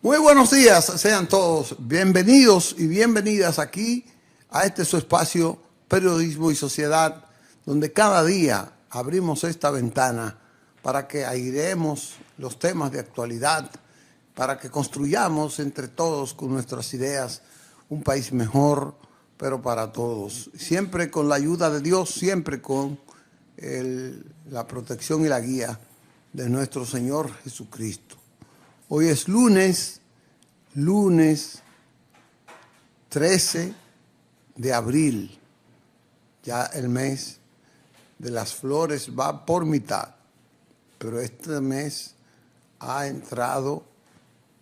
Muy buenos días, sean todos bienvenidos y bienvenidas aquí a este su espacio Periodismo y Sociedad, donde cada día abrimos esta ventana para que airemos los temas de actualidad, para que construyamos entre todos con nuestras ideas un país mejor, pero para todos. Siempre con la ayuda de Dios, siempre con la protección y la guía de nuestro Señor Jesucristo. Hoy es lunes 13 de abril. Ya el mes de las flores va por mitad, pero este mes ha entrado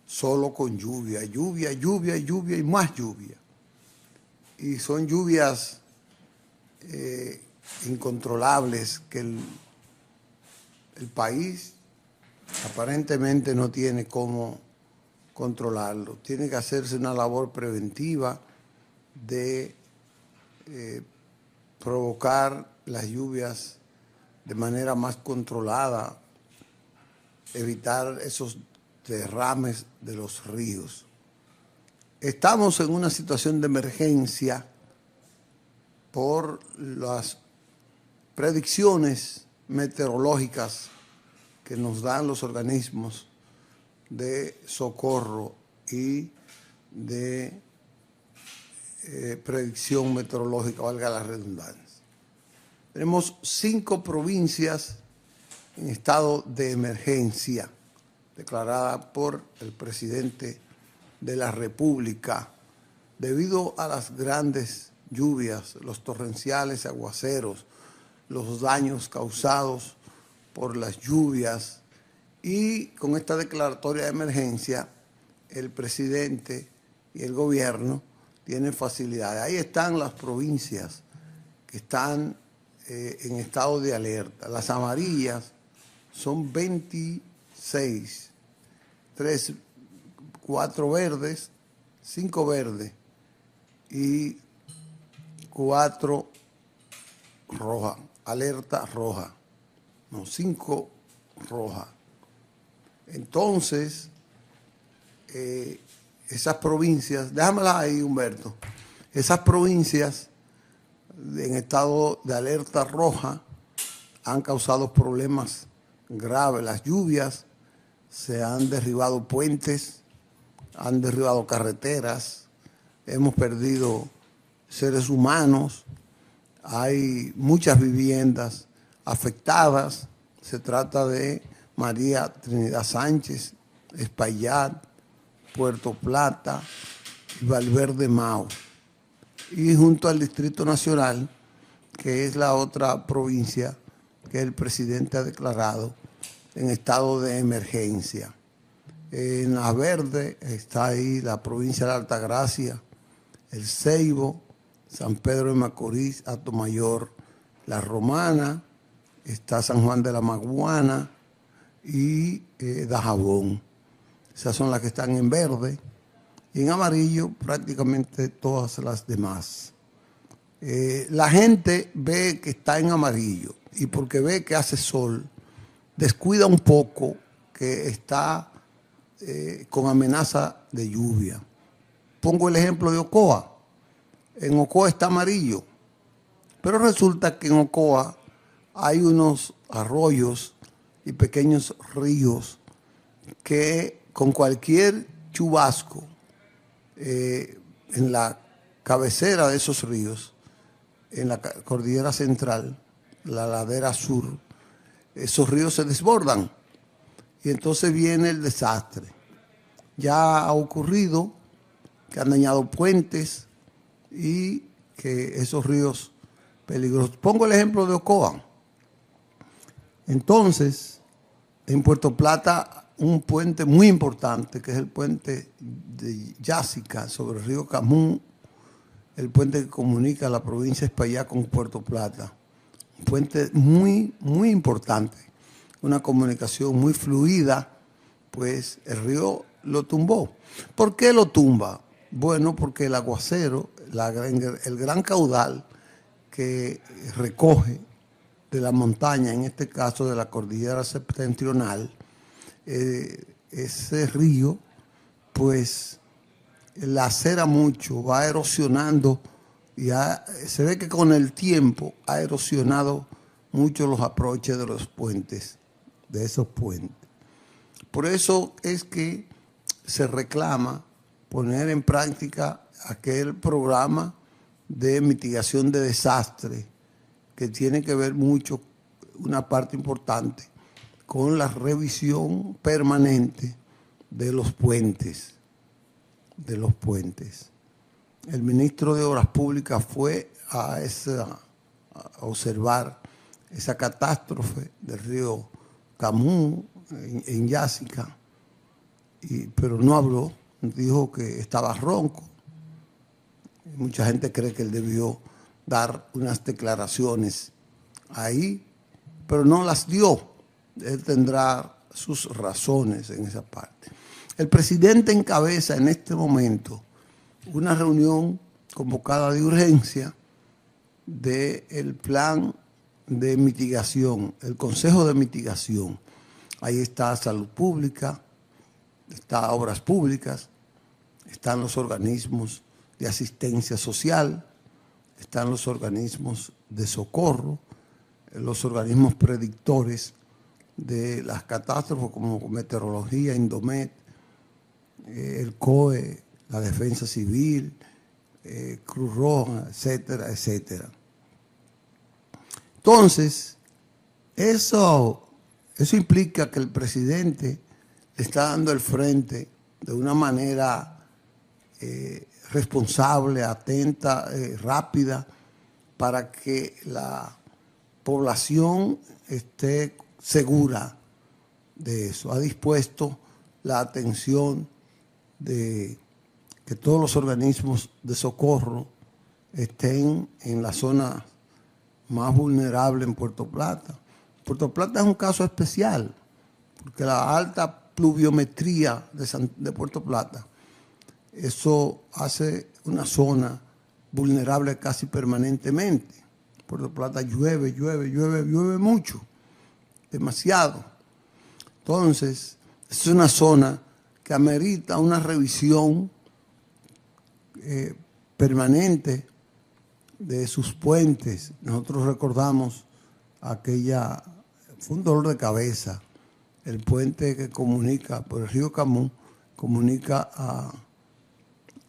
solo con lluvia y más lluvia. Y son lluvias incontrolables que el país aparentemente no tiene cómo controlarlo. Tiene que hacerse una labor preventiva de provocar las lluvias de manera más controlada, evitar esos derrames de los ríos. Estamos en una situación de emergencia por las predicciones meteorológicas que nos dan los organismos de socorro y de predicción meteorológica, valga la redundancia. Tenemos 5 provincias en estado de emergencia declarada por el presidente de la República debido a las grandes lluvias, los torrenciales aguaceros, los daños causados por las lluvias. Y con esta declaratoria de emergencia, el presidente y el gobierno tienen facilidades. Ahí están las provincias que están en estado de alerta. Las amarillas son 26, 4 verdes, 5 verdes y 4 rojas. Alerta roja, no, 5 rojas. Entonces, esas provincias, déjamelas ahí, Humberto, esas provincias en estado de alerta roja han causado problemas graves. Las lluvias, se han derribado puentes, han derribado carreteras, hemos perdido seres humanos, hay muchas viviendas afectadas. Se trata de María Trinidad Sánchez, Espaillat, Puerto Plata y Valverde Mao. Y junto al Distrito Nacional, que es la otra provincia que el presidente ha declarado en estado de emergencia. En la verde está ahí la provincia de la Altagracia, El Ceibo, San Pedro de Macorís, Atomayor, La Romana, está San Juan de la Maguana y Dajabón. Esas son las que están en verde. Y en amarillo prácticamente todas las demás. La gente ve que está en amarillo y porque ve que hace sol, descuida un poco que está con amenaza de lluvia. Pongo el ejemplo de Ocoa. En Ocoa está amarillo, pero resulta que en Ocoa hay unos arroyos y pequeños ríos que con cualquier chubasco en la cabecera de esos ríos, en la cordillera central, la ladera sur, esos ríos se desbordan y entonces viene el desastre. Ya ha ocurrido que han dañado puentes y que esos ríos peligrosos. Pongo el ejemplo de Ocoa. Entonces, en Puerto Plata, un puente muy importante, que es el puente de Yásica sobre el río Camún, el puente que comunica la provincia de Espaillat con Puerto Plata. Un puente muy, muy importante, una comunicación muy fluida, pues el río lo tumbó. ¿Por qué lo tumba? Bueno, porque el aguacero, el gran caudal que recoge de la montaña, en este caso de la cordillera septentrional, ese río pues lacera mucho, va erosionando y se ve que con el tiempo ha erosionado mucho los aproches de los puentes, de esos puentes. Por eso es que se reclama poner en práctica aquel programa de mitigación de desastres que tiene que ver mucho, una parte importante, con la revisión permanente de los puentes. El ministro de Obras Públicas fue a observar esa catástrofe del río Camus en Yásica, pero no habló, dijo que estaba ronco. Mucha gente cree que él debió dar unas declaraciones ahí, pero no las dio. Él tendrá sus razones en esa parte. El presidente encabeza en este momento una reunión convocada de urgencia del plan de mitigación, el Consejo de Mitigación. Ahí está Salud Pública, está Obras Públicas, están los organismos de asistencia social, están los organismos de socorro, los organismos predictores de las catástrofes como Meteorología, Indomet, el COE, la Defensa Civil, Cruz Roja, etcétera, etcétera. Entonces, eso implica que el presidente le está dando el frente de una manera responsable, atenta, rápida, para que la población esté segura de eso. Ha dispuesto la atención de que todos los organismos de socorro estén en la zona más vulnerable en Puerto Plata. Puerto Plata es un caso especial, porque la alta pluviometría de Puerto Plata, eso hace una zona vulnerable casi permanentemente. Puerto Plata llueve mucho, demasiado. Entonces, es una zona que amerita una revisión permanente de sus puentes. Nosotros recordamos fue un dolor de cabeza, el puente que comunica por el río Camus, comunica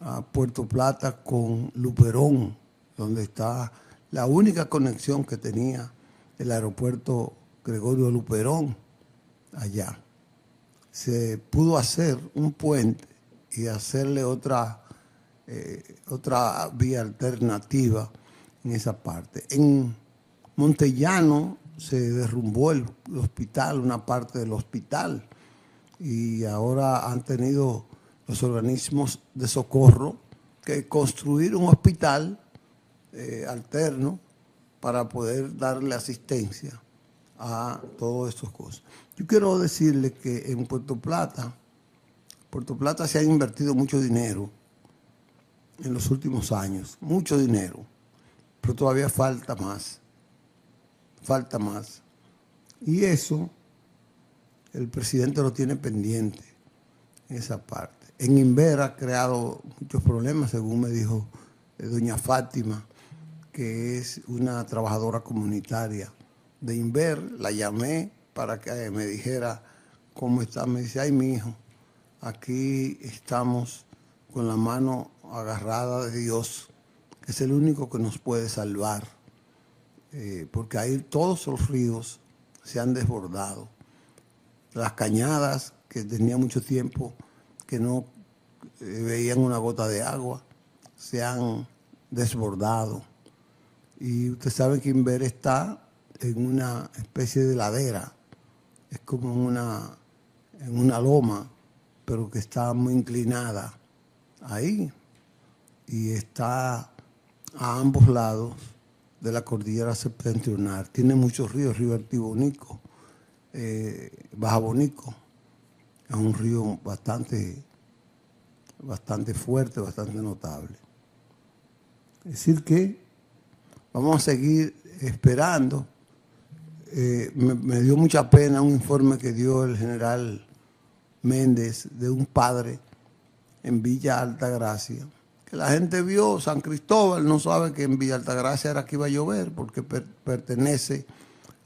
a Puerto Plata con Luperón, donde está la única conexión que tenía el aeropuerto Gregorio Luperón allá. Se pudo hacer un puente y hacerle otra vía alternativa en esa parte. En Montellano se derrumbó el hospital, una parte del hospital, y ahora han tenido los organismos de socorro que construir un hospital alterno para poder darle asistencia a todas estas cosas. Yo quiero decirle que en Puerto Plata se ha invertido mucho dinero en los últimos años, mucho dinero, pero todavía falta más. Y eso el presidente lo tiene pendiente, esa parte. En Inver ha creado muchos problemas, según me dijo doña Fátima, que es una trabajadora comunitaria de Inver. La llamé para que me dijera cómo está. Me dice, ay, mi hijo, aquí estamos con la mano agarrada de Dios, que es el único que nos puede salvar, porque ahí todos los ríos se han desbordado. Las cañadas, que tenía mucho tiempo que no veían una gota de agua, se han desbordado. Y usted sabe que Inver está en una especie de ladera, es como en una loma, pero que está muy inclinada ahí, y está a ambos lados de la cordillera septentrional. Tiene muchos ríos, río Artibonico, Baja Bonico, es un río bastante fuerte, bastante notable. Es decir que vamos a seguir esperando. Me dio mucha pena un informe que dio el general Méndez de un padre en Villa Altagracia, que la gente vio San Cristóbal, no sabe que en Villa Altagracia era que iba a llover porque pertenece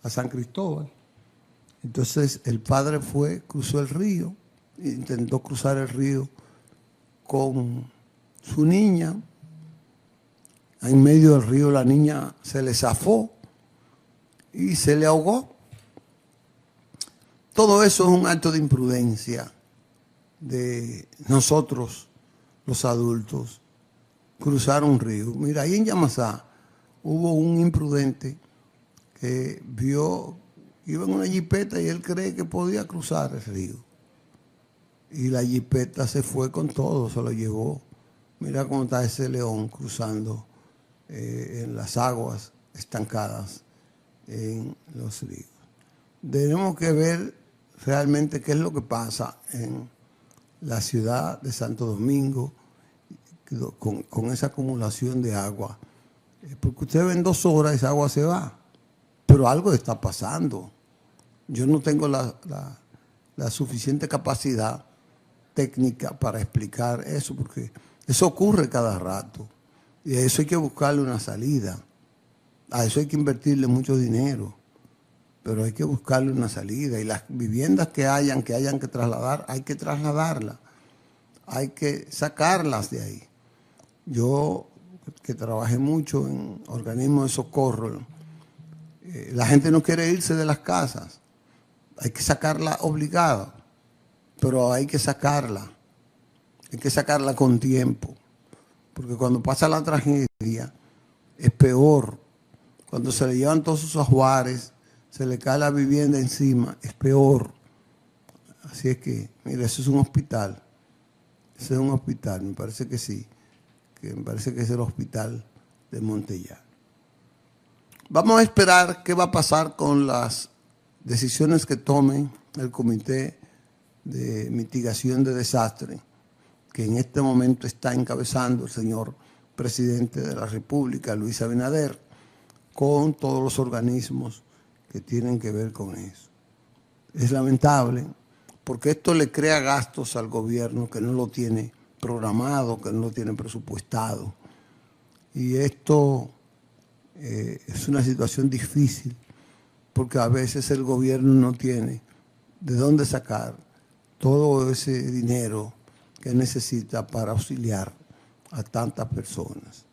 a San Cristóbal. Entonces el padre cruzó el río, intentó cruzar el río con su niña. En medio del río la niña se le zafó y se le ahogó. Todo eso es un acto de imprudencia de nosotros, los adultos, cruzar un río. Mira, ahí en Yamasá hubo un imprudente que iba en una jipeta y él cree que podía cruzar el río. Y la jipeta se fue con todo, se lo llevó. Mira cómo está ese león cruzando en las aguas estancadas en los ríos. Tenemos que ver realmente qué es lo que pasa en la ciudad de Santo Domingo con esa acumulación de agua. Porque usted ve en 2 horas esa agua se va, pero algo está pasando. Yo no tengo la suficiente capacidad técnica para explicar eso, porque eso ocurre cada rato. Y a eso hay que buscarle una salida. A eso hay que invertirle mucho dinero. Pero hay que buscarle una salida. Y las viviendas que hayan que trasladar, hay que trasladarlas. Hay que sacarlas de ahí. Yo, que trabajé mucho en organismos de socorro, la gente no quiere irse de las casas. Hay que sacarla obligada. Pero hay que sacarla. Hay que sacarla con tiempo. Porque cuando pasa la tragedia, es peor. Cuando se le llevan todos sus ajuares, se le cae la vivienda encima, es peor. Así es que, mira, eso es un hospital. Eso es un hospital, me parece que sí. Que me parece que es el hospital de Montellano. Vamos a esperar qué va a pasar con las decisiones que tome el Comité de Mitigación de Desastres, que en este momento está encabezando el señor presidente de la República, Luis Abinader, con todos los organismos que tienen que ver con eso. Es lamentable porque esto le crea gastos al gobierno que no lo tiene programado, que no lo tiene presupuestado. Y esto es una situación difícil porque a veces el gobierno no tiene de dónde sacar todo ese dinero que necesita para auxiliar a tantas personas.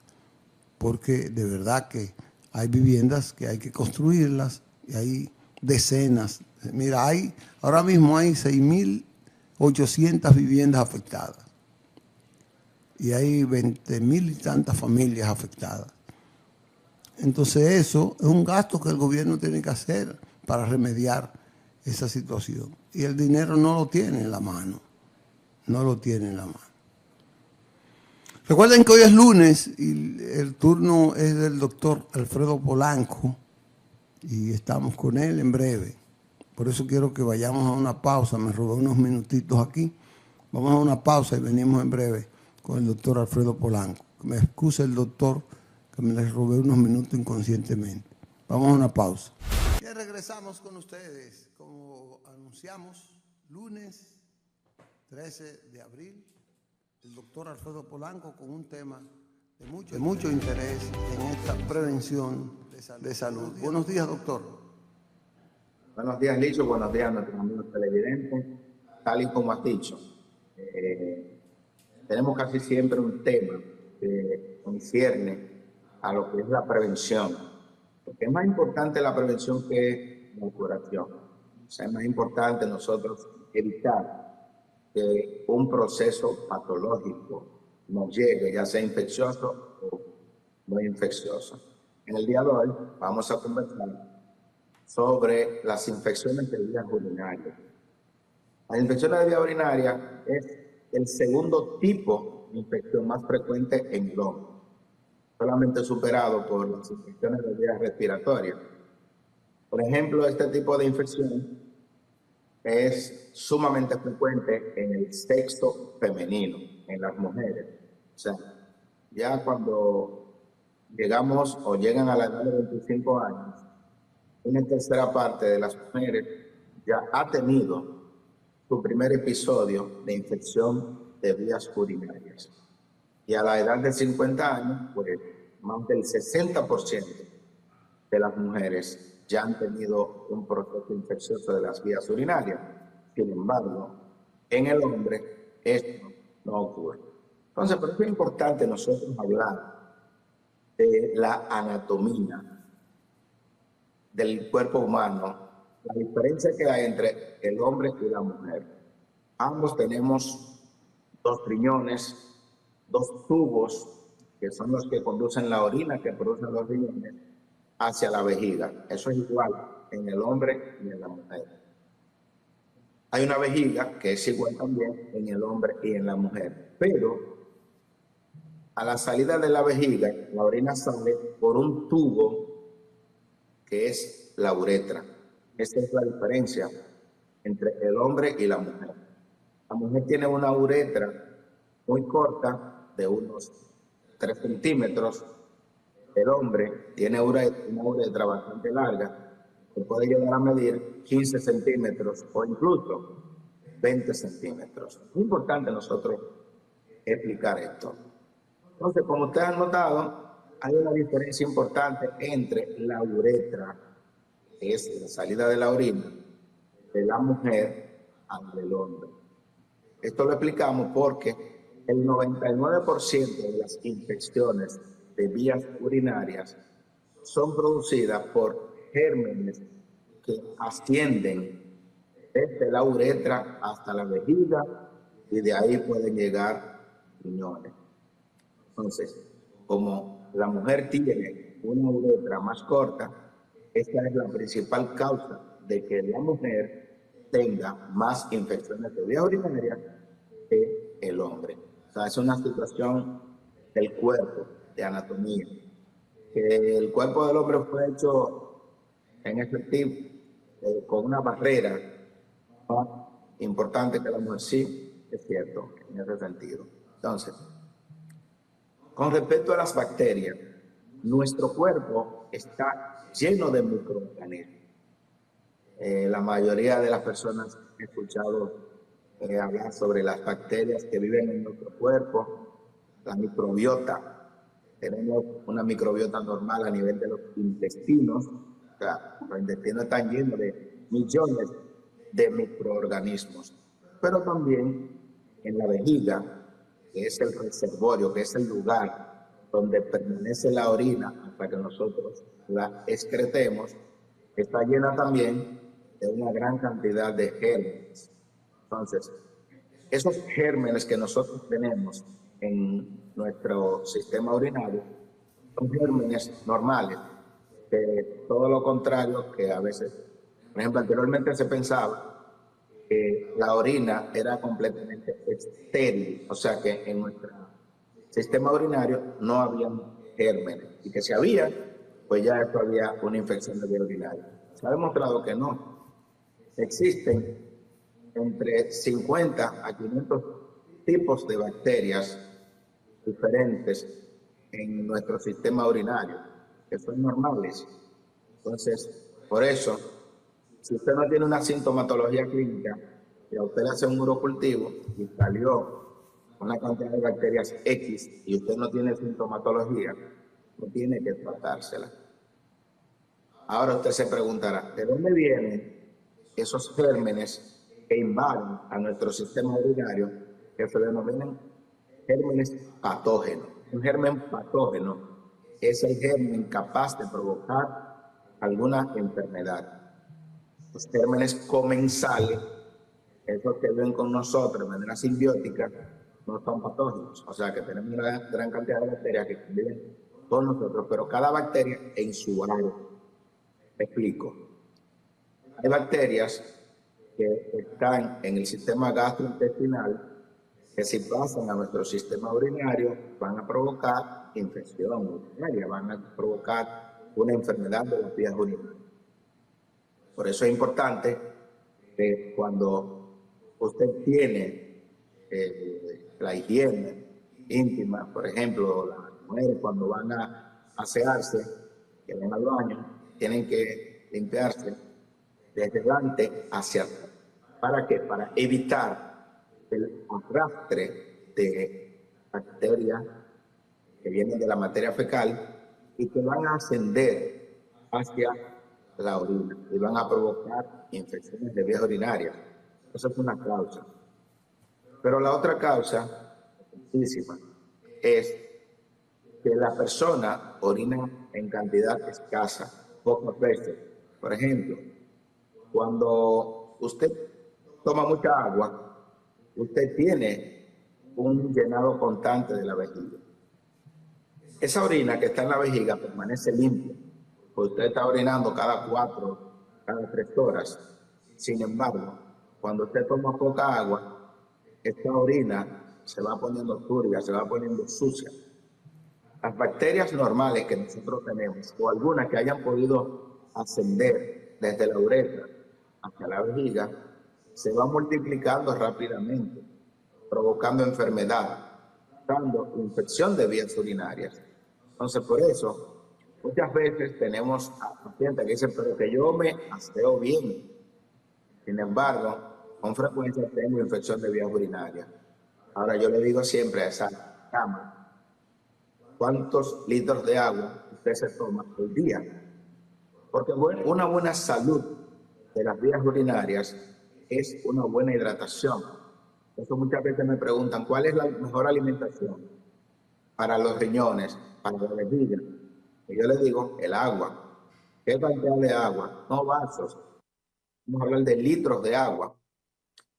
Porque de verdad que hay viviendas que hay que construirlas y hay decenas. Mira, ahora mismo hay 6.800 viviendas afectadas y hay 20.000 y tantas familias afectadas. Entonces eso es un gasto que el gobierno tiene que hacer para remediar esa situación. Y el dinero no lo tiene en la mano. No lo tiene en la mano. Recuerden que hoy es lunes y el turno es del doctor Alfredo Polanco y estamos con él en breve. Por eso quiero que vayamos a una pausa. Me robé unos minutitos aquí. Vamos a una pausa y venimos en breve con el doctor Alfredo Polanco. Me excuse el doctor que me les robé unos minutos inconscientemente. Vamos a una pausa. Ya regresamos con ustedes. Como anunciamos, lunes 13 de abril, el doctor Alfredo Polanco con un tema de mucho interés en esta prevención de salud. Buenos días, doctor. Buenos días, Licho. Buenos días a nuestros amigos televidentes. Tal y como has dicho, tenemos casi siempre un tema que concierne a lo que es la prevención. Porque es más importante la prevención que la curación. O sea, es más importante nosotros evitar que un proceso patológico nos llegue, ya sea infeccioso o no infeccioso. En el día de hoy vamos a conversar sobre las infecciones de vías urinarias. Las infecciones de vía urinaria es el segundo tipo de infección más frecuente en el hombre, solamente superado por las infecciones de vías respiratorias. Por ejemplo, este tipo de infección es sumamente frecuente en el sexo femenino, en las mujeres. O sea, ya cuando llegamos o llegan a la edad de 25 años, una tercera parte de las mujeres ya ha tenido su primer episodio de infección de vías urinarias. Y a la edad de 50 años, pues más del 60% de las mujeres ya han tenido un proceso infeccioso de las vías urinarias. Sin embargo, en el hombre esto no ocurre. Entonces, por eso es importante nosotros hablar de la anatomía del cuerpo humano, la diferencia que hay entre el hombre y la mujer. Ambos tenemos dos riñones, dos tubos, que son los que conducen la orina que producen los riñones, hacia la vejiga. Eso es igual en el hombre y en la mujer. Hay una vejiga que es igual también en el hombre y en la mujer, pero a la salida de la vejiga, la orina sale por un tubo que es la uretra. Esta es la diferencia entre el hombre y la mujer. La mujer tiene una uretra muy corta, de unos 3 centímetros. El hombre tiene una uretra bastante larga, que puede llegar a medir 15 centímetros o incluso 20 centímetros. Es importante nosotros explicar esto. Entonces, como ustedes han notado, hay una diferencia importante entre la uretra, que es la salida de la orina, de la mujer al del hombre. Esto lo explicamos porque el 99% de las infecciones de vías urinarias son producidas por gérmenes que ascienden desde la uretra hasta la vejiga y de ahí pueden llegar riñones. Entonces, como la mujer tiene una uretra más corta, esta es la principal causa de que la mujer tenga más infecciones de vías urinarias que el hombre. O sea, es una situación del cuerpo, de anatomía. Que el cuerpo del hombre fue hecho en efectivo con una barrera más importante que la mujer, sí, es cierto, en ese sentido. Entonces, con respecto a las bacterias, nuestro cuerpo está lleno de microorganismos. La mayoría de las personas he escuchado hablar sobre las bacterias que viven en nuestro cuerpo, la microbiota. Tenemos una microbiota normal a nivel de los intestinos. O sea, los intestinos están llenos de millones de microorganismos. Pero también en la vejiga, que es el reservorio, que es el lugar donde permanece la orina hasta que nosotros la excretemos, está llena también de una gran cantidad de gérmenes. Entonces, esos gérmenes que nosotros tenemos en nuestro sistema urinario son gérmenes normales, que todo lo contrario que a veces, por ejemplo, anteriormente se pensaba que la orina era completamente estéril, o sea que en nuestro sistema urinario no había gérmenes, y que si había, pues ya esto había una infección de vía urinaria. Se ha demostrado que no. Existen entre 50 a 500 tipos de bacterias diferentes en nuestro sistema urinario, que son normales. Entonces, por eso, si usted no tiene una sintomatología clínica y a usted le hace un urocultivo y salió una cantidad de bacterias X y usted no tiene sintomatología, no tiene que tratársela. Ahora usted se preguntará, ¿de dónde vienen esos gérmenes que invaden a nuestro sistema urinario, que se denominan gérmenes patógenos? Un germen patógeno es el germen capaz de provocar alguna enfermedad. Los gérmenes comensales, esos que viven con nosotros de manera simbiótica, no son patógenos. O sea que tenemos una gran cantidad de bacterias que viven con nosotros, pero cada bacteria en su área. Explico. Hay bacterias que están en el sistema gastrointestinal que si pasan a nuestro sistema urinario van a provocar infección urinaria, van a provocar una enfermedad de las vías urinarias. Por eso es importante que cuando usted tiene la higiene íntima, por ejemplo, las mujeres cuando van a asearse, que van al baño, tienen que limpiarse desde delante hacia atrás. ¿Para qué? Para evitar el arrastre de bacterias que vienen de la materia fecal y que van a ascender hacia la orina y van a provocar infecciones de vías urinarias. Esa es una causa. Pero la otra causa, muchísima, es que la persona orina en cantidad escasa, pocas veces. Por ejemplo, cuando usted toma mucha agua, usted tiene un llenado constante de la vejiga. Esa orina que está en la vejiga permanece limpia, porque usted está orinando cada 4, cada 3 horas. Sin embargo, cuando usted toma poca agua, esta orina se va poniendo turbia, se va poniendo sucia. Las bacterias normales que nosotros tenemos, o algunas que hayan podido ascender desde la uretra hacia la vejiga, se van multiplicando rápidamente, provocando enfermedad, dando infección de vías urinarias. Entonces, por eso, muchas veces tenemos a pacientes que dicen, pero que yo me aseo bien. Sin embargo, con frecuencia tengo infección de vías urinarias. Ahora yo le digo siempre a esa cama, ¿cuántos litros de agua usted se toma al día? Porque una buena salud de las vías urinarias es una buena hidratación. Por eso muchas veces me preguntan, ¿cuál es la mejor alimentación para los riñones, para la vejiga? Y yo les digo, el agua. ¿Qué cantidad de agua? No vasos. Vamos a hablar de litros de agua.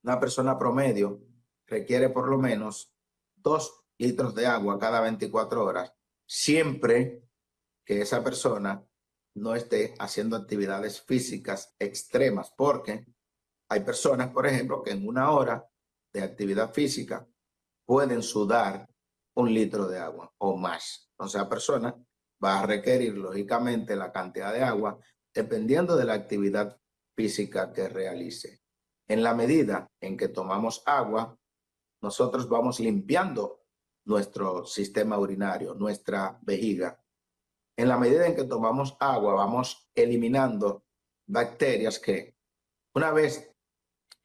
Una persona promedio requiere por lo menos 2 litros de agua cada 24 horas, siempre que esa persona no esté haciendo actividades físicas extremas, porque hay personas, por ejemplo, que en 1 hora de actividad física pueden sudar 1 litro de agua o más. Entonces, la persona va a requerir, lógicamente, la cantidad de agua dependiendo de la actividad física que realice. En la medida en que tomamos agua, nosotros vamos limpiando nuestro sistema urinario, nuestra vejiga. En la medida en que tomamos agua, vamos eliminando bacterias que, una vez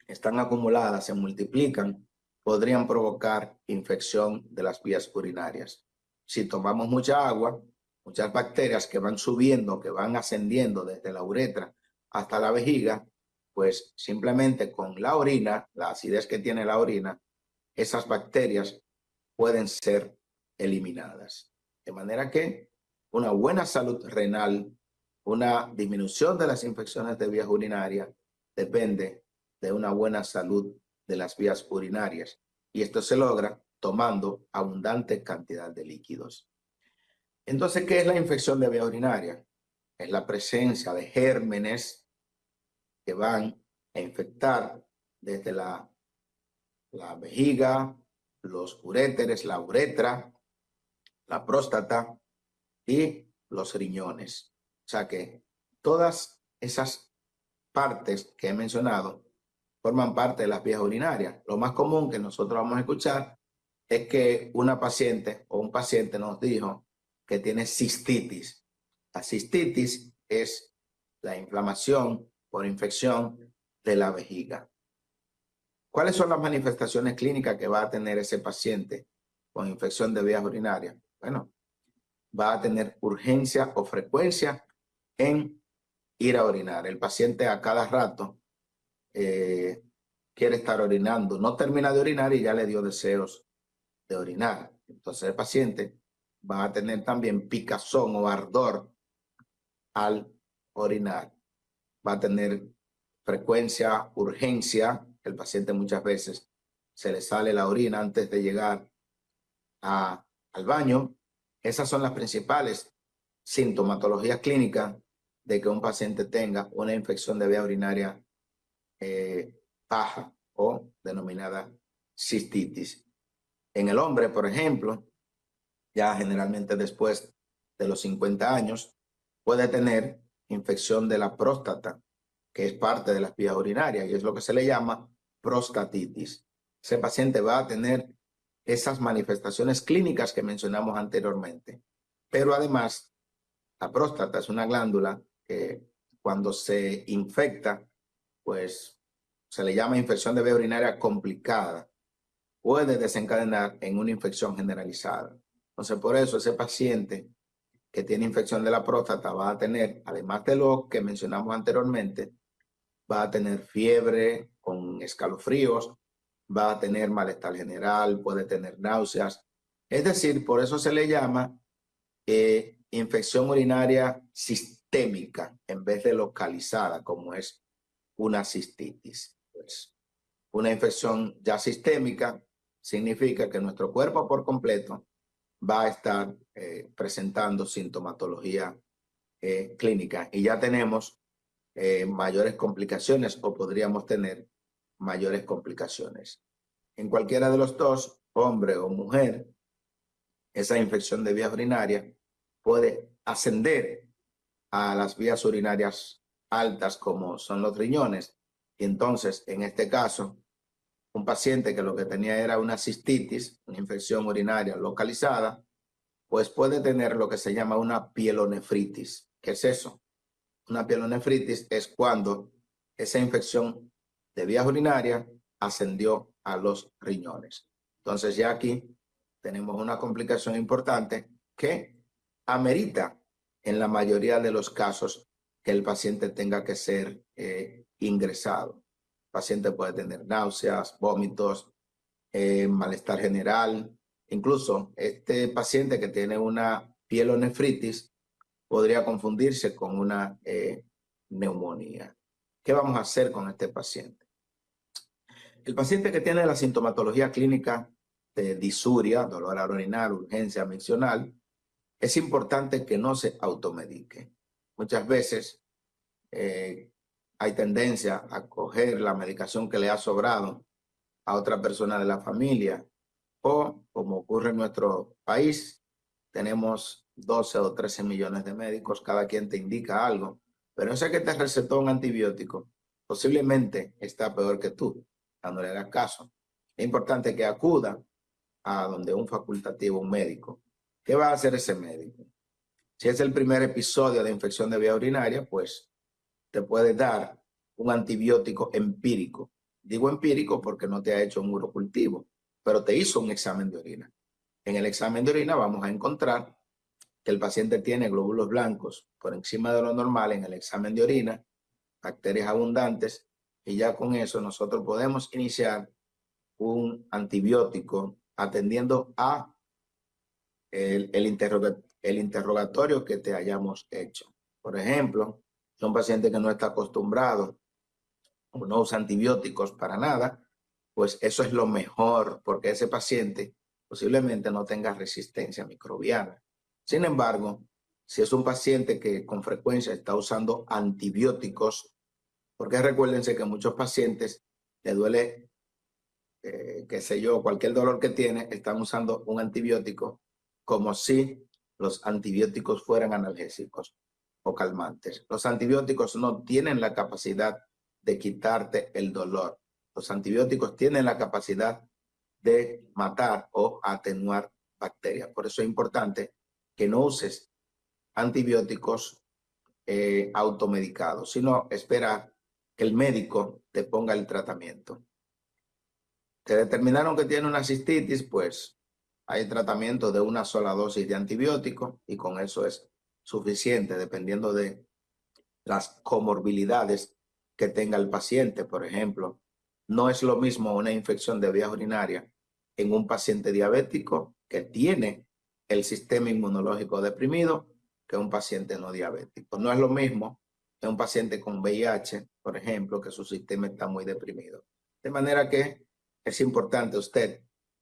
están acumuladas, se multiplican, podrían provocar infección de las vías urinarias. Si tomamos mucha agua, muchas bacterias que van subiendo, que van ascendiendo desde la uretra hasta la vejiga, pues simplemente con la orina, la acidez que tiene la orina, esas bacterias pueden ser eliminadas. De manera que una buena salud renal, una disminución de las infecciones de vías urinarias, depende de una buena salud de las vías urinarias. Y esto se logra tomando abundante cantidad de líquidos. Entonces, ¿qué es la infección de vía urinaria? Es la presencia de gérmenes que van a infectar desde la vejiga, los uréteres, la uretra, la próstata y los riñones. O sea que todas esas partes que he mencionado forman parte de las vías urinarias. Lo más común que nosotros vamos a escuchar es que una paciente o un paciente nos dijo que tiene cistitis. La cistitis es la inflamación por infección de la vejiga. ¿Cuáles son las manifestaciones clínicas que va a tener ese paciente con infección de vías urinarias? Bueno, va a tener urgencia o frecuencia en ir a orinar. El paciente a cada rato quiere estar orinando, no termina de orinar y ya le dio deseos de orinar. Entonces el paciente va a tener también picazón o ardor al orinar. Va a tener frecuencia, urgencia. El paciente muchas veces se le sale la orina antes de llegar al baño. Esas son las principales sintomatologías clínicas de que un paciente tenga una infección de vía urinaria baja o denominada cistitis. En el hombre, por ejemplo, ya generalmente después de los 50 años, puede tener infección de la próstata, que es parte de las vías urinarias y es lo que se le llama prostatitis. Ese paciente va a tener esas manifestaciones clínicas que mencionamos anteriormente. Pero además, la próstata es una glándula que cuando se infecta, pues se le llama infección de vía urinaria complicada. puede desencadenar en una infección generalizada. Entonces, por eso ese paciente que tiene infección de la próstata va a tener, además de lo que mencionamos anteriormente, va a tener fiebre con escalofríos, va a tener malestar general, puede tener náuseas. Es decir, por eso se le llama infección urinaria sistémica en vez de localizada, como es una cistitis. Pues, una infección ya sistémica significa que nuestro cuerpo por completo va a estar presentando sintomatología clínica y ya tenemos mayores complicaciones o podríamos tener mayores complicaciones. En cualquiera de los dos, hombre o mujer, esa infección de vías urinarias puede ascender a las vías urinarias altas como son los riñones. Y entonces, en este caso, un paciente que lo que tenía era una cistitis, una infección urinaria localizada, pues puede tener lo que se llama una pielonefritis. ¿Qué es eso? Una pielonefritis es cuando esa infección de vías urinarias ascendió a los riñones. Entonces ya aquí tenemos una complicación importante que amerita en la mayoría de los casos que el paciente tenga que ser ingresado. El paciente puede tener náuseas, vómitos, malestar general. Incluso este paciente que tiene una pielonefritis podría confundirse con una neumonía. ¿Qué vamos a hacer con este paciente? El paciente que tiene la sintomatología clínica de disuria, dolor abdominal, urgencia miccional, es importante que no se automedique. Muchas veces hay tendencia a coger la medicación que le ha sobrado a otra persona de la familia o, como ocurre en nuestro país, tenemos 12 o 13 millones de médicos, cada quien te indica algo, pero ese que te recetó un antibiótico posiblemente está peor que tú, no le hagas caso. Es importante que acuda a donde un facultativo, un médico. ¿Qué va a hacer ese médico? Si es el primer episodio de infección de vía urinaria, pues te puede dar un antibiótico empírico. Digo empírico porque no te ha hecho un urocultivo, pero te hizo un examen de orina. En el examen de orina vamos a encontrar que el paciente tiene glóbulos blancos por encima de lo normal en el examen de orina, bacterias abundantes, y ya con eso nosotros podemos iniciar un antibiótico atendiendo a el interrogatorio que te hayamos hecho. Por ejemplo, si un paciente que no está acostumbrado o no usa antibióticos para nada, pues eso es lo mejor porque ese paciente posiblemente no tenga resistencia microbiana. Sin embargo, si es un paciente que con frecuencia está usando antibióticos, porque recuérdense que muchos pacientes le duele, qué sé yo, cualquier dolor que tiene, están usando un antibiótico como si los antibióticos fueran analgésicos o calmantes. Los antibióticos no tienen la capacidad de quitarte el dolor. Los antibióticos tienen la capacidad de matar o atenuar bacterias. Por eso es importante que no uses antibióticos automedicados, sino espera que el médico te ponga el tratamiento. Te determinaron que tiene una cistitis, pues hay tratamiento de una sola dosis de antibiótico y con eso es suficiente dependiendo de las comorbilidades que tenga el paciente. Por ejemplo, no es lo mismo una infección de vías urinarias en un paciente diabético que tiene el sistema inmunológico deprimido que un paciente no diabético. No es lo mismo que un paciente con VIH, por ejemplo, que su sistema está muy deprimido. De manera que es importante usted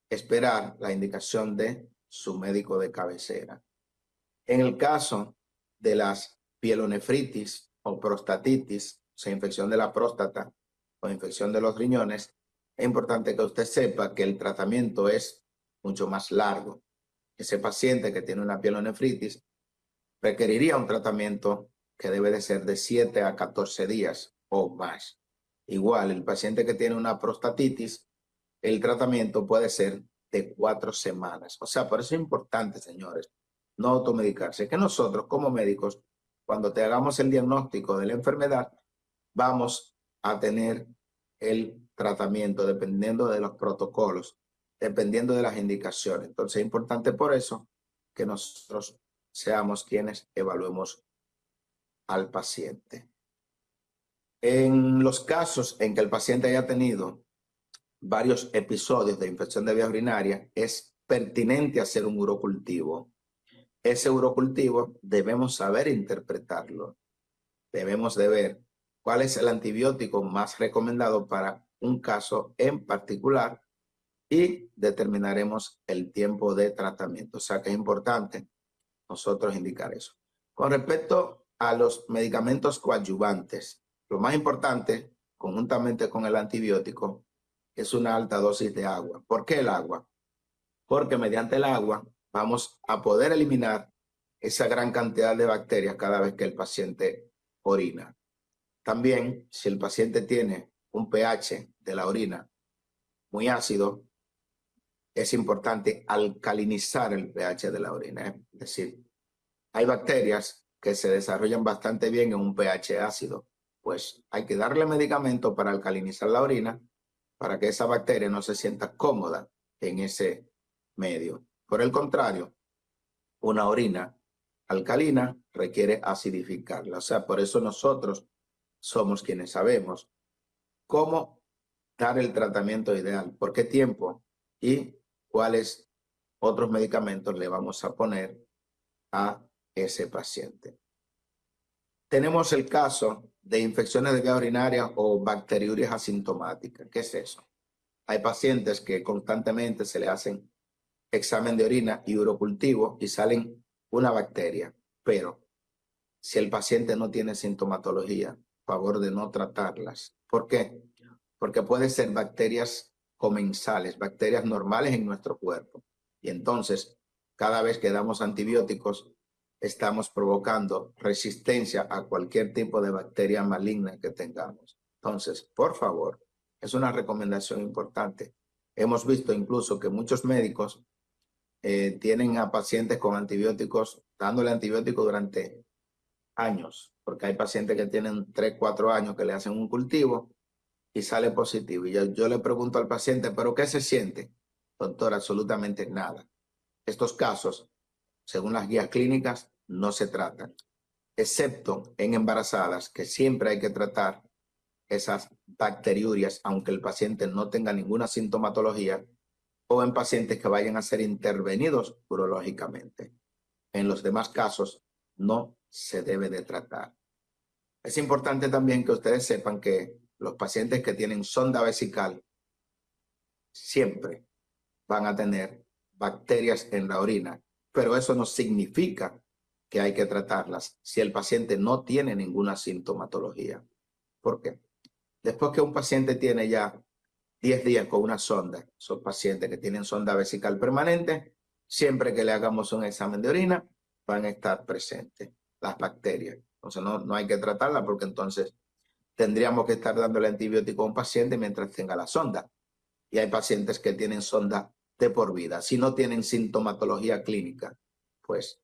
esperar la indicación de su médico de cabecera. En el caso de las pielonefritis o prostatitis, o sea, infección de la próstata o infección de los riñones, es importante que usted sepa que el tratamiento es mucho más largo. Ese paciente que tiene una pielonefritis requeriría un tratamiento que debe de ser de 7 a 14 días o más. Igual, el paciente que tiene una prostatitis, el tratamiento puede ser de 4 semanas. O sea, por eso es importante, señores, no automedicarse. Que nosotros como médicos, cuando te hagamos el diagnóstico de la enfermedad, vamos a tener el tratamiento dependiendo de los protocolos dependiendo de las indicaciones. Entonces es importante por eso que nosotros seamos quienes evaluemos al paciente. En los casos en que el paciente haya tenido varios episodios de infección de vías urinarias, es pertinente hacer un urocultivo. Ese urocultivo debemos saber interpretarlo. Debemos de ver cuál es el antibiótico más recomendado para un caso en particular y determinaremos el tiempo de tratamiento. O sea que es importante nosotros indicar eso. Con respecto a los medicamentos coadyuvantes, lo más importante, conjuntamente con el antibiótico, es una alta dosis de agua. ¿Por qué el agua? Porque mediante el agua vamos a poder eliminar esa gran cantidad de bacterias cada vez que el paciente orina. También, si el paciente tiene un pH de la orina muy ácido, es importante alcalinizar el pH de la orina. Es decir, hay bacterias que se desarrollan bastante bien en un pH ácido. Pues hay que darle medicamento para alcalinizar la orina para que esa bacteria no se sienta cómoda en ese medio. Por el contrario, una orina alcalina requiere acidificarla. O sea, por eso nosotros somos quienes sabemos cómo dar el tratamiento ideal, por qué tiempo y cuáles otros medicamentos le vamos a poner a ese paciente. Tenemos el caso de infecciones de vía urinaria o bacteriurias asintomáticas. ¿Qué es eso? Hay pacientes que constantemente se le hacen examen de orina y urocultivo y salen una bacteria, pero si el paciente no tiene sintomatología, favor de no tratarlas. ¿Por qué? Porque pueden ser bacterias comensales, bacterias normales en nuestro cuerpo. Y entonces, cada vez que damos antibióticos, estamos provocando resistencia a cualquier tipo de bacteria maligna que tengamos. Entonces, por favor, es una recomendación importante. Hemos visto incluso que muchos médicos tienen a pacientes con antibióticos, dándole antibióticos durante años, porque hay pacientes que tienen 3, 4 años que le hacen un cultivo y sale positivo. Y yo le pregunto al paciente, ¿pero qué se siente? Doctor, absolutamente nada. Estos casos, según las guías clínicas, no se tratan, excepto en embarazadas, que siempre hay que tratar esas bacteriurias, aunque el paciente no tenga ninguna sintomatología, o en pacientes que vayan a ser intervenidos urológicamente. En los demás casos, no se debe de tratar. Es importante también que ustedes sepan que los pacientes que tienen sonda vesical siempre van a tener bacterias en la orina, pero eso no significa que hay que tratarlas si el paciente no tiene ninguna sintomatología. ¿Por qué? Después que un paciente tiene ya 10 días con una sonda, son pacientes que tienen sonda vesical permanente, siempre que le hagamos un examen de orina, van a estar presentes las bacterias. Entonces no hay que tratarla porque entonces tendríamos que estar dándole antibiótico a un paciente mientras tenga la sonda. Y hay pacientes que tienen sonda de por vida. Si no tienen sintomatología clínica, pues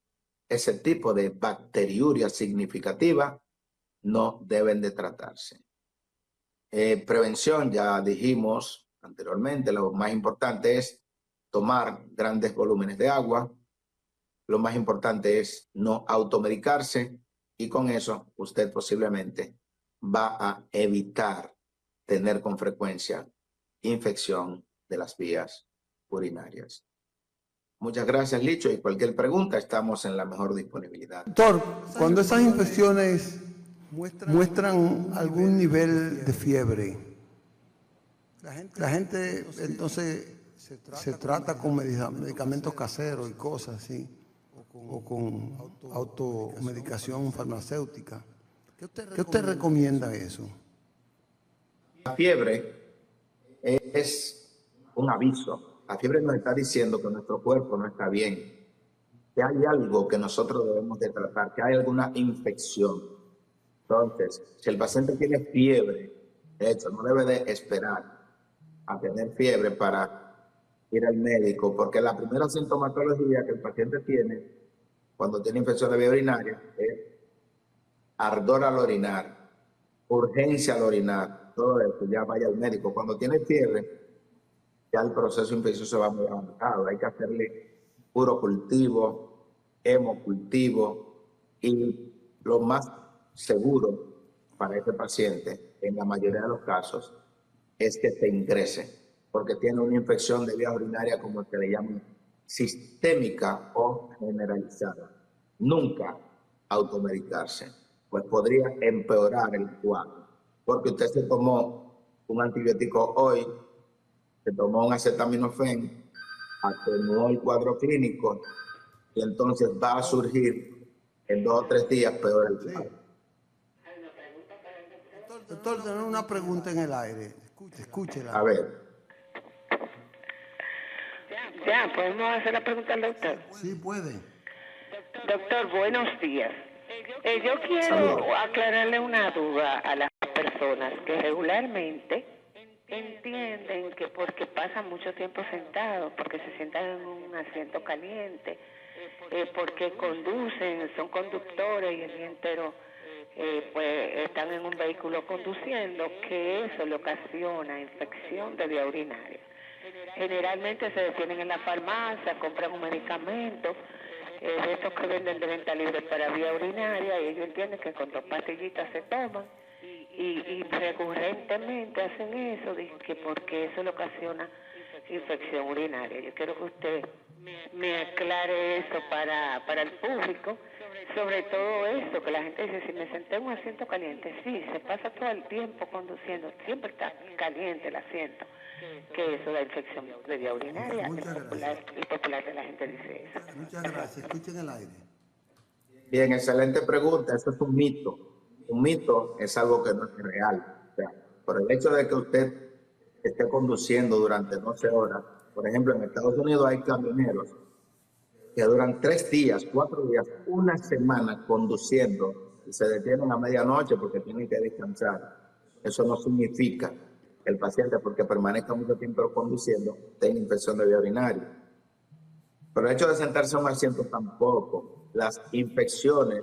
ese tipo de bacteriuria significativa no deben de tratarse. Prevención, ya dijimos anteriormente, lo más importante es tomar grandes volúmenes de agua. Lo más importante es no automedicarse y con eso usted posiblemente va a evitar tener con frecuencia infección de las vías urinarias. Muchas gracias, Licho, y cualquier pregunta estamos en la mejor disponibilidad. Doctor, cuando esas infecciones muestran algún nivel de fiebre, la gente entonces se trata con medicamentos caseros y cosas así, o con automedicación farmacéutica. ¿Qué usted recomienda eso? La fiebre es un aviso. La fiebre nos está diciendo que nuestro cuerpo no está bien, que hay algo que nosotros debemos de tratar, que hay alguna infección. Entonces, si el paciente tiene fiebre, de hecho, no debe de esperar a tener fiebre para ir al médico, porque la primera sintomatología que el paciente tiene cuando tiene infección de vía urinaria es ardor al orinar, urgencia al orinar, todo eso, ya vaya al médico. Cuando tiene fiebre, ya el proceso infeccioso va muy avanzado. Hay que hacerle puro cultivo, hemocultivo, y lo más seguro para este paciente, en la mayoría de los casos, es que se ingrese, porque tiene una infección de vía urinaria, como se le llama, sistémica o generalizada. Nunca automedicarse, pues podría empeorar el cuadro, porque usted se tomó un antibiótico hoy, se tomó un acetaminofén, atenuó el cuadro clínico, y entonces va a surgir en 2 o 3 días peor el cuadro. Doctor, tenemos una pregunta en el aire. Escúchela. A ver. Ya, podemos hacer la pregunta al doctor. Sí, puede. Doctor, buenos días. Yo quiero Saludos. aclararle una duda a las personas que regularmente entienden que porque pasan mucho tiempo sentados, porque se sientan en un asiento caliente, porque conducen, son conductores y el día entero pues están en un vehículo conduciendo, que eso le ocasiona infección de vía urinaria. Generalmente se detienen en la farmacia, compran un medicamento de estos que venden de venta libre para vía urinaria, y ellos entienden que con 2 pastillitas se toman y recurrentemente hacen eso, que porque eso le ocasiona infección urinaria. Yo quiero que usted me aclare eso para el público, sobre todo eso, que la gente dice, si me senté en un asiento caliente, sí, se pasa todo el tiempo conduciendo, siempre está caliente el asiento, que eso da infección de vía urinaria. El popular de la gente dice eso. Muchas gracias. Escuchen el aire. Bien, excelente pregunta. Eso es un mito. Un mito es algo que no es real. O sea, por el hecho de que usted esté conduciendo durante 12 horas, por ejemplo, en Estados Unidos hay camioneros que duran 3 días, 4 días, una semana conduciendo y se detienen a medianoche porque tienen que descansar. Eso no significa que el paciente, porque permanezca mucho tiempo conduciendo, tenga infección de vía urinaria. Pero el hecho de sentarse en un asiento tampoco. Las infecciones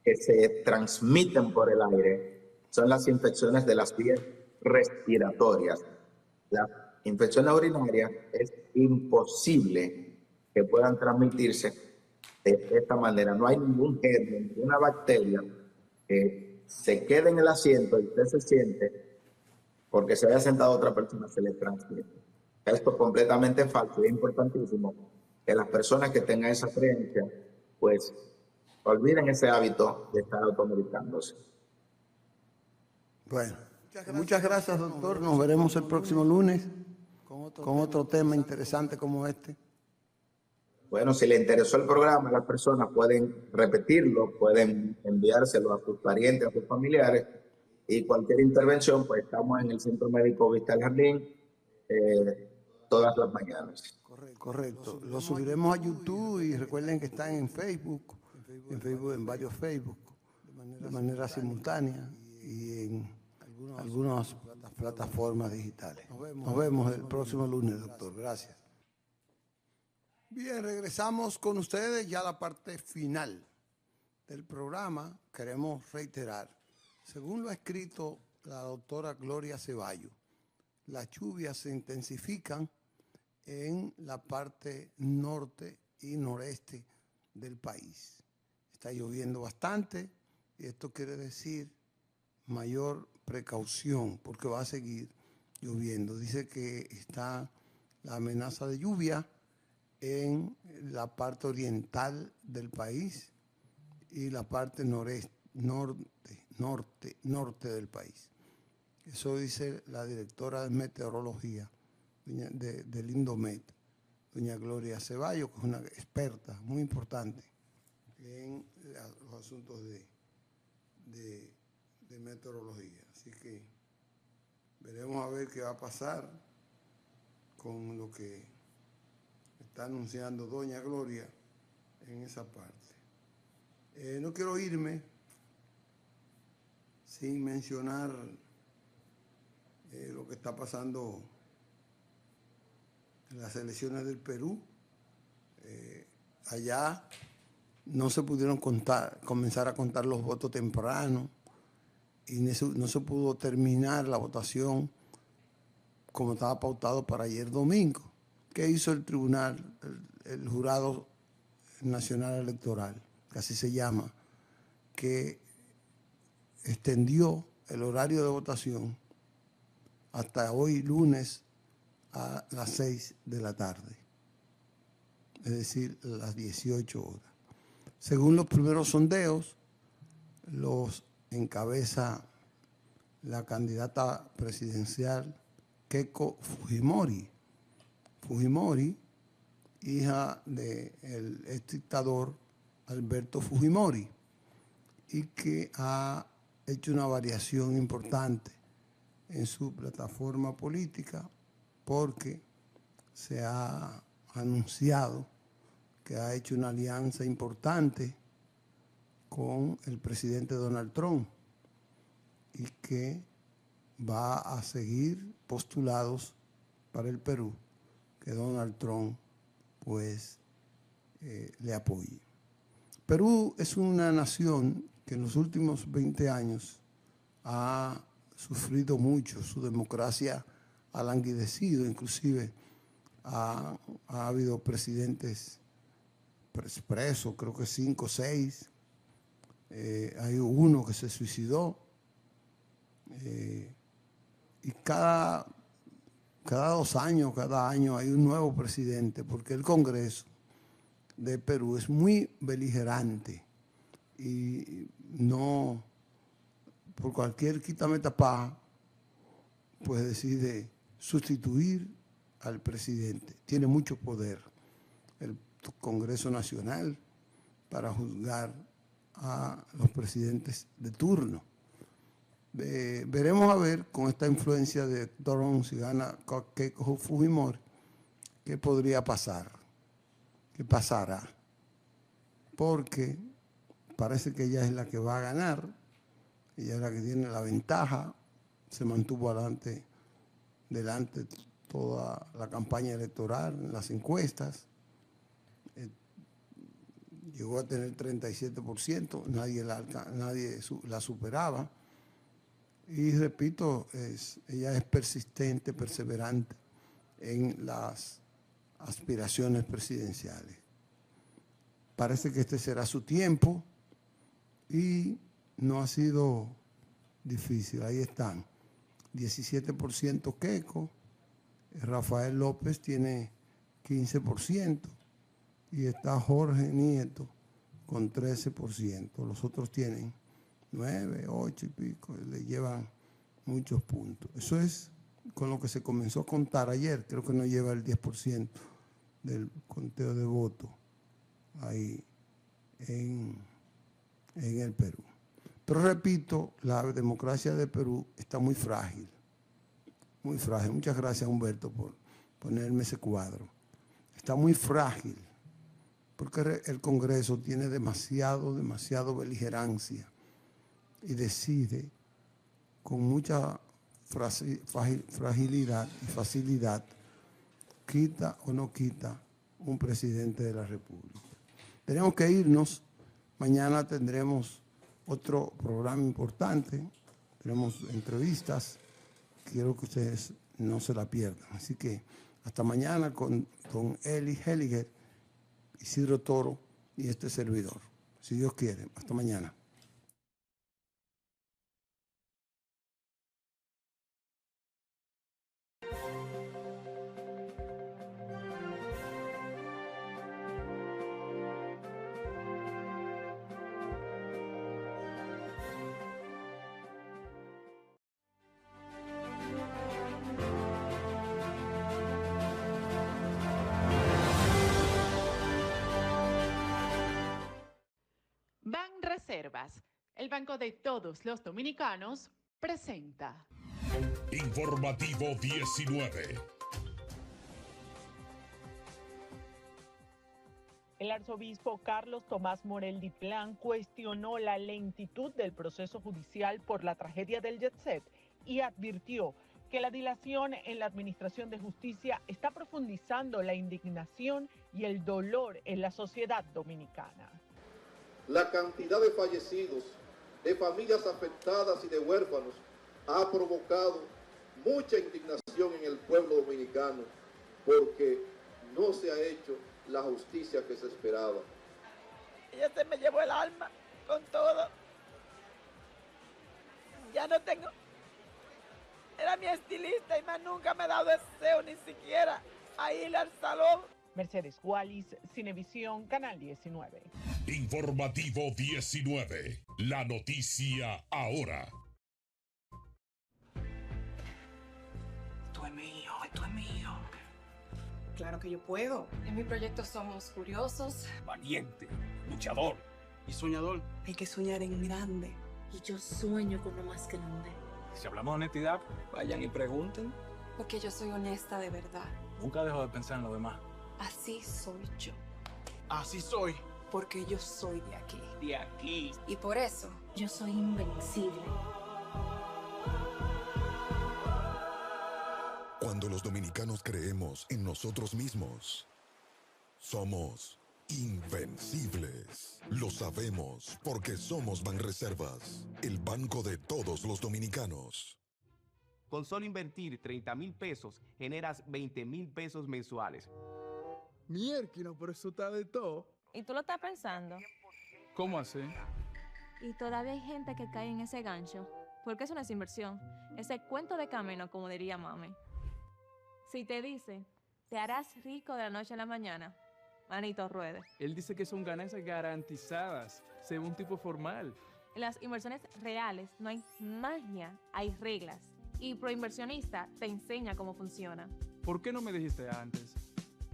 que se transmiten por el aire son las infecciones de las vías respiratorias. Las infecciones urinarias es imposible que puedan transmitirse de esta manera. No hay ningún germen, ninguna bacteria que se quede en el asiento y usted se siente porque se haya sentado otra persona, se le transmite. Esto es completamente falso y es importantísimo que las personas que tengan esa creencia, pues, olviden ese hábito de estar automedicándose. Bueno, muchas gracias, doctor. Nos veremos el próximo lunes con otro tema interesante como este. Bueno, si le interesó el programa, las personas pueden repetirlo, pueden enviárselo a sus parientes, a sus familiares, y cualquier intervención, pues estamos en el Centro Médico Vista al Jardín todas las mañanas. Correcto. Lo subiremos a YouTube y recuerden que están en Facebook, en varios Facebook, de manera simultánea y en algunas plataformas digitales. Nos vemos el próximo lunes, doctor. Gracias. Bien, regresamos con ustedes ya a la parte final del programa. Queremos reiterar, según lo ha escrito la doctora Gloria Ceballos, las lluvias se intensifican en la parte norte y noreste del país. Está lloviendo bastante y esto quiere decir mayor precaución porque va a seguir lloviendo. Dice que está la amenaza de lluvia en la parte oriental del país y la parte norte del país. Eso dice la directora de meteorología del Indomet, doña Gloria Ceballos, que es una experta muy importante en los asuntos de meteorología. Así que veremos a ver qué va a pasar con lo que está anunciando doña Gloria en esa parte. No quiero irme sin mencionar lo que está pasando en las elecciones del Perú. Allá no se pudieron comenzar a contar los votos temprano y no se pudo terminar la votación como estaba pautado para ayer domingo. ¿Qué hizo el tribunal, el Jurado Nacional Electoral, que así se llama, que extendió el horario de votación hasta hoy lunes a las 6 de la tarde, es decir, las 18 horas. Según los primeros sondeos, los encabeza la candidata presidencial Keiko Fujimori. Fujimori, hija del ex dictador Alberto Fujimori, y que ha hecho una variación importante en su plataforma política porque se ha anunciado que ha hecho una alianza importante con el presidente Donald Trump y que va a seguir postulados para el Perú, que Donald Trump pues le apoye. Perú es una nación que en los últimos 20 años ha sufrido mucho, su democracia ha languidecido, inclusive ha habido presidentes presos, creo que 5 o 6, hay uno que se suicidó, y cada 2 años, cada año hay un nuevo presidente, porque el Congreso de Perú es muy beligerante y no, por cualquier quitametapá, pues decide sustituir al presidente. Tiene mucho poder el Congreso Nacional para juzgar a los presidentes de turno. Veremos a ver con esta influencia de Trump, si gana Keiko Fujimori, qué podría pasar, qué pasará, porque parece que ella es la que va a ganar, ella es la que tiene la ventaja, se mantuvo delante toda la campaña electoral, en las encuestas, llegó a tener 37%, nadie la superaba. Y repito, ella es persistente, perseverante en las aspiraciones presidenciales. Parece que este será su tiempo y no ha sido difícil. Ahí están, 17% Keiko, Rafael López tiene 15% y está Jorge Nieto con 13%. Los otros tienen 9, 8 y pico, le llevan muchos puntos. Eso es con lo que se comenzó a contar ayer, creo que no lleva el 10% del conteo de votos ahí en el Perú. Pero repito, la democracia de Perú está muy frágil, muy frágil. Muchas gracias, Humberto, por ponerme ese cuadro. Está muy frágil porque el Congreso tiene demasiado beligerancia y decide con mucha fragilidad y facilidad, quita o no quita un presidente de la República. Tenemos que irnos. Mañana tendremos otro programa importante, tenemos entrevistas, quiero que ustedes no se la pierdan. Así que hasta mañana con Eli Helliger, Isidro Toro y este servidor. Si Dios quiere, hasta mañana. Banreservas, el banco de todos los dominicanos, presenta. Informativo 19. El arzobispo Carlos Tomás Morel Diplán cuestionó la lentitud del proceso judicial por la tragedia del Jet Set y advirtió que la dilación en la administración de justicia está profundizando la indignación y el dolor en la sociedad dominicana. La cantidad de fallecidos, de familias afectadas y de huérfanos ha provocado mucha indignación en el pueblo dominicano porque no se ha hecho la justicia que se esperaba. Ella se me llevó el alma con todo. Ya no tengo... Era mi estilista y más nunca me ha dado deseo ni siquiera a ir al salón. Mercedes Wallis, Cinevisión, Canal 19. Informativo 19. La noticia ahora. Esto es mío, esto es mío. Claro que yo puedo. En mi proyecto somos curiosos, valiente, luchador y soñador. Hay que soñar en grande. y yo sueño con lo más grande. Si hablamos de honestidad, vayan y pregunten. Porque yo soy honesta de verdad. Nunca dejo de pensar en lo demás. Así soy yo. Así soy. Porque yo soy de aquí. De aquí. Y por eso yo soy invencible. Cuando los dominicanos creemos en nosotros mismos, somos invencibles. Lo sabemos porque somos Banreservas, el banco de todos los dominicanos. Con solo invertir 30,000 pesos, generas 20,000 pesos mensuales. Miérquina, pero eso está de todo. ¿Y tú lo estás pensando? ¿Cómo así? Y todavía hay gente que cae en ese gancho, porque eso no es inversión, ese cuento de camino, como diría mami. Si te dice, te harás rico de la noche a la mañana, manito ruede. Él dice que son ganancias garantizadas, según un tipo formal. En las inversiones reales no hay magia, hay reglas. Y Proinversionista te enseña cómo funciona. ¿Por qué no me dijiste antes?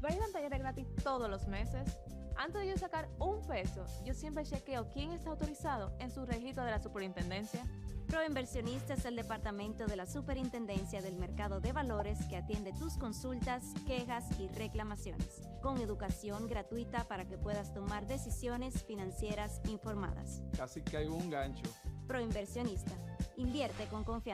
Hay un taller gratis todos los meses. Antes de yo sacar $1, yo siempre chequeo quién está autorizado en su registro de la superintendencia. Proinversionista es el departamento de la Superintendencia del Mercado de Valores que atiende tus consultas, quejas y reclamaciones, con educación gratuita para que puedas tomar decisiones financieras informadas. Casi caigo un gancho. Proinversionista. Invierte con confianza.